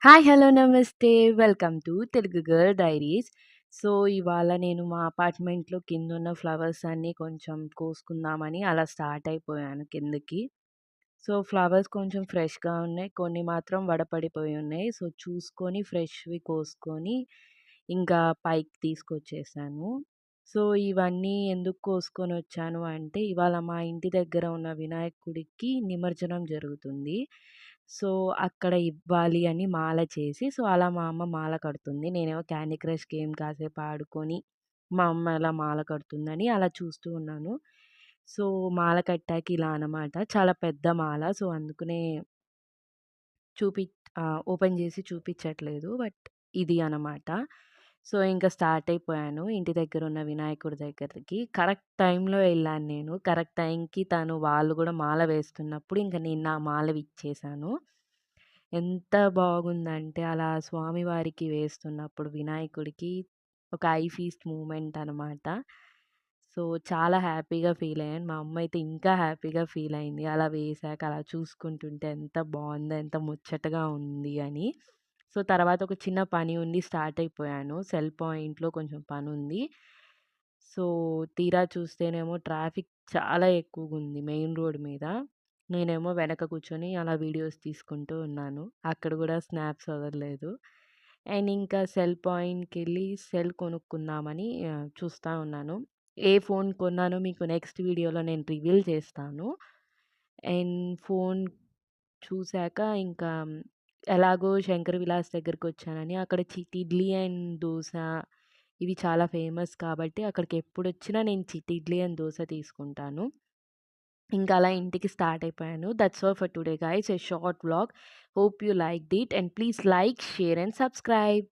Hi! Hello! నమస్తే. Welcome to Telugu girl diaries. So, ఇవాళ నేను మా అపార్ట్మెంట్‌లో కిందున్న ఫ్లవర్స్ అన్నీ కొంచెం కోసుకుందామని అలా స్టార్ట్ అయిపోయాను కిందకి. సో, ఫ్లవర్స్ కొంచెం ఫ్రెష్‌గా ఉన్నాయి. కొన్ని మాత్రం వడపడిపోయి ఉన్నాయి. సో, చూసుకొని ఫ్రెష్‌వి కోసుకొని ఇంకా పైకి తీసుకొచ్చేసాను. సో, ఇవన్నీ ఎందుకు కోసుకొనొచ్చాను అంటే, ఇవాళ మా ఇంటి దగ్గర ఉన్న వినాయకుడికి నిమజ్జనం జరుగుతుంది. సో, అక్కడ ఇవ్వాలి అని మాల చేసి, సో, అలా మా అమ్మ మాల కడుతుంది. నేనేమో క్యాండీ క్రష్ గేమ్ కాసేపు ఆడుకొని, మా అమ్మ ఎలా మాల కడుతుందని అలా చూస్తూ ఉన్నాను. సో, మాల కట్టాక ఇలా అనమాట. చాలా పెద్ద మాల. సో, అందుకనే చూపి ఓపెన్ జేసి చూపిచ్చట్లేదు. బట్ ఇది అనమాట. సో, ఇంక స్టార్ట్ అయిపోయాను. ఇంటి దగ్గరున్న వినాయకుడి దగ్గరికి. కరెక్ట్ టైంలో ఎళ్ళాను నేను. కరెక్ట్ టైంకి వాళ్ళు గూడా మాల వేస్తున్నప్పుడు ఇంక నేను నా మాల విచ్చేసాను. ఎంత బాగుందంటే అలా స్వామివారికి వేస్తున్నప్పుడు వినాయకుడికి ఒక ఐ ఫీస్ట్ మూమెంట్ అనమాట. సో, చాలా హ్యాపీగా ఫీల్ అయ్యాను. మా అమ్మ అయితే ఇంకా హ్యాపీగా ఫీల్ అయింది. అలా వేశాక అలా చూసుకుంటుంటే ఎంత బావుందో, ఎంత ముచ్చటగా ఉంది అని. సో, తర్వాత ఒక చిన్న పని ఉండి స్టార్ట్ అయిపోయాను. సెల్ పాయింట్‌లో కొంచెం పనుంది. సో, తీరా చూస్తేనేమో ట్రాఫిక్ చాలా ఎక్కువగుంది మెయిన్ రోడ్ మీద. నేనేమో వెనక కూర్చొని అలా వీడియోస్ తీసుకుంటూ ఉన్నాను. అక్కడ గూడా స్నాప్స్ వదలలేదు. అండ్ ఇంకా సెల్ పాయింట్‌కెళ్ళి సెల్ కొనుక్కుందామని చూస్తా ఉన్నాను. ఏ ఫోన్ కొన్నానో మీకు నెక్స్ట్ వీడియోలో నేను రివీల్ చేస్తాను. అండ్ ఫోన్ చూసాక ఇంకా ఎలాగో శంకర్ విలాస్ దగ్గరకొచ్చానని అక్కడ ఇడ్లీ అండ్ దోస ఇవి చాలా ఫేమస్ కాబట్టి అక్కడికెప్పుడొచ్చినా నేను ఇడ్లీ అండ్ దోస తీసుకుంటాను. ఇంకా అలా ఇంటికి స్టార్ట్ అయిపోయాను. That's all for today guys. A short vlog. Hope you liked it and please like, share and subscribe.